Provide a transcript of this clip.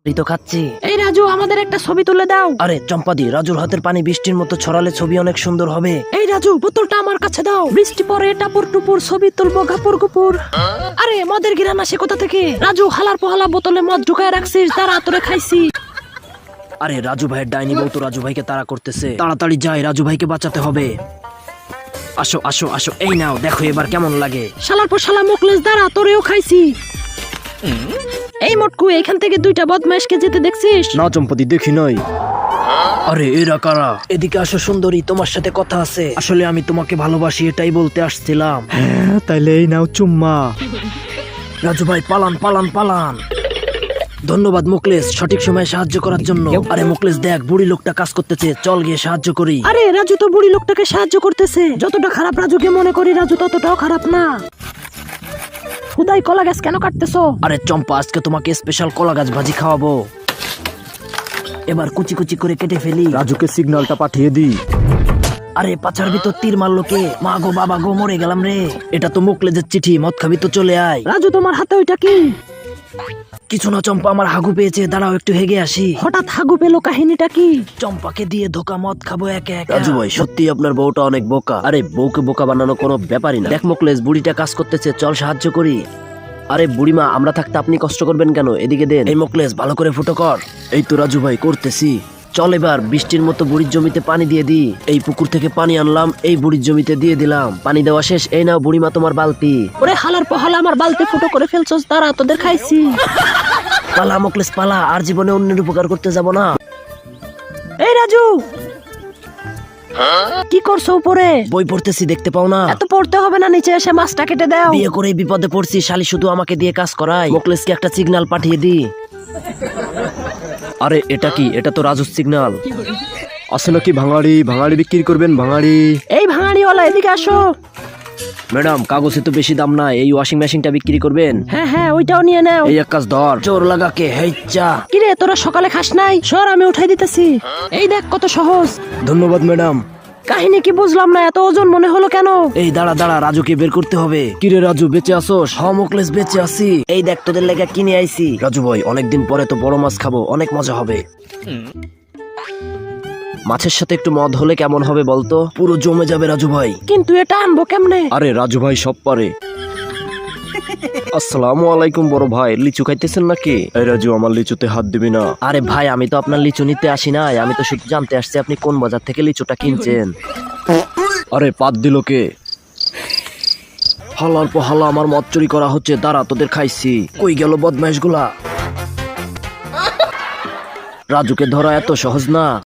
এই তো খাচ্ছি। এই রাজু, আমাদের একটা ছবি তুলে দাও। আরে চম্পাদি, রাজুর হাতের পানি বৃষ্টির মতো ছড়ালে ছবি অনেক সুন্দর হবে। এই রাজু, বোতলটা আমার কাছে দাও। বৃষ্টি পরে টাপুর টুপুর ছবি তুলবো গাপুর গুপুর। আরে মদের গিরান আসে কোথা থেকে? রাজু, হালার পহালা বোতলে মদ ঢুকায় রাখছিস, তারা তোরে খাইছি। আরে রাজু ভাইয়ের ডাইনি বউ তো রাজু ভাইকে তাড়া করতেছে। তাড়াতাড়ি যাই, রাজু ভাইকে বাঁচাতে হবে। আসো আসো আসো, এই নাও, দেখো এবার কেমন লাগে। শালার পর শালা মুখলেস, দাঁড়া, তোরেও খাইছি। এই মটকু, এখান থেকে দুইটা বদমাইশকে যেতে দেখছিস? না চম্পাদি, দেখি নাই। আরে এরা কারা? এদিকে আসো সুন্দরী, তোমার সাথে কথা আছে। আসলে আমি তোমাকে ভালোবাসি, এটাই বলতে আসছিলাম। হ্যাঁ, তাইলে এই নাও চুম্মা। রাজু ভাই পালান পালান পালান। ধন্যবাদ মুকলেশ, সঠিক সময়ে সাহায্য করার জন্য। আরে মুকলেশ দেখ, বুড়ি লোকটা কাজ করতেছে, চল গিয়ে সাহায্য করি। আরে রাজু তো বুড়ি লোকটাকে সাহায্য করতেছে। যতটা খারাপ রাজুকে মনে করি, রাজু ততটাও খারাপ না। হুদাই কলা গাছ কেন কাটতেছো? আরে চম্পা, আজকে তোমাকে স্পেশাল কলা গাছ ভাজি খাওয়াবো। এবার কুচি কুচি করে কেটে ফেলি। রাজুকে সিগন্যালটা পাঠিয়ে দিই। আরে পাছার ভিতর তীর মারলো কে? মা গো বাবা গো, মরে গেলাম রে। এটা তো মুকলেজের চিঠি, মদ খাবি তো চলে আয়। রাজু, তোমার হাতে ওইটা কি? কিছু না চম্পা, আমার হাগু পেয়েছে, দাঁড়াও একটু হেগে আসি। হঠাৎ হাগু পেলো, কাহিনীটা কি? চম্পাকে দিয়ে ধোকা, মদ খাবো একে একে। রাজু ভাই, সত্যি আপনার বউটা অনেক বোকা। আরে বউকে বোকা বানানো কোনো ব্যাপারই না। দেখ মুকলেশ, বুড়িটা কাজ করতেছে, চল সাহায্য করি। আরে বুড়িমা, আমরা থাকতে আপনি কষ্ট করবেন কেন? এদিকে দেন। এই মুকলেশ, ভালো করে ফুটো কর। এই তো রাজু ভাই, করতেছি। চল এবার বৃষ্টির মতো বুড়ির জমিতে পানি দিয়ে দি। এই পুকুর থেকে পানি আনলাম, এই বুড়ির জমিতে দিয়ে দিলাম। পানি দেওয়া শেষ, এই নাও বুড়িমা তোমার বালতি। ওরে হালার পহালা, আমার বালতি ফুটো করে ফেলছস, তারা তোদের খাইছি। পালা মুকলেশ পালা, আর জীবনে অন্যের উপকার করতে যাব না। এই রাজু, কি করছো উপরে? বই পড়তেছি, দেখতে পাও না? এত পড়তে হবে না, নিচে এসে মাছটা কেটে দাও। বিয়ে করে বিপদে পড়ছি, শালি শুধু আমাকে দিয়ে কাজ করায়। মুকলেশকে একটা সিগন্যাল পাঠিয়ে দি। আরে এটা কি? এটা তো রাজুর সিগন্যাল। আসলে কি ভাঙাড়ি? ভাঙাড়ি বিক্রি করবেন? ভাঙাড়ি। এই ভাঙাড়িওয়ালা, এদিকে আসো। ম্যাডাম, কাগজে তো বেশি দাম নাই, এই ওয়াশিং মেশিনটা বিক্রি করবেন? হ্যাঁ হ্যাঁ, ওইটাও নিয়ে নাও। এই এক কাজ ধর, চোর লাগাকে হেইচা। কিরে, তোরা সকালে খাস নাই? সর, আমি উঠাই দিতেছি। এই দেখ কত সহজ। ধন্যবাদ ম্যাডাম। কাহিনী কি বুঝলাম না, এত ওজন মনে হলো কেন? এই দাঁড়া দাঁড়া, রাজুকে বের করতে হবে। কিরে রাজু, বেঁচে আসোস? হ মুকলেশ, বেঁচে আছি। এই দেখ, তোদের লেগে কিনে আইছি। রাজু ভাই, অনেকদিন পরে তো বড় মাছ খাবো, অনেক মজা হবে। মাছের সাথে একটু মদ হলে কেমন হবে বলতো? পুরো জমে যাবে রাজু ভাই। কিন্তু এটা আনবো কেমনে? আরে রাজু ভাই সব পারে। আসসালামু আলাইকুম বড় ভাই, লিচু খাইতেছেন নাকি? এই রাজু, আমার লিচুতে হাত দিবি না। আরে ভাই, আমি তো আপনার লিচু নিতে আসি নাই, আমি তো শুধু জানতে আসছি আপনি কোন বাজার থেকে লিচুটা কিনছেন। আরে পাত দিল কে? হালার পহালা, আমার মদ চুরি করা হচ্ছে, দাঁড়া তোদের খাইছি। কই গেল বদমাইশ গুলা? রাজুকে ধরা এত সহজ না।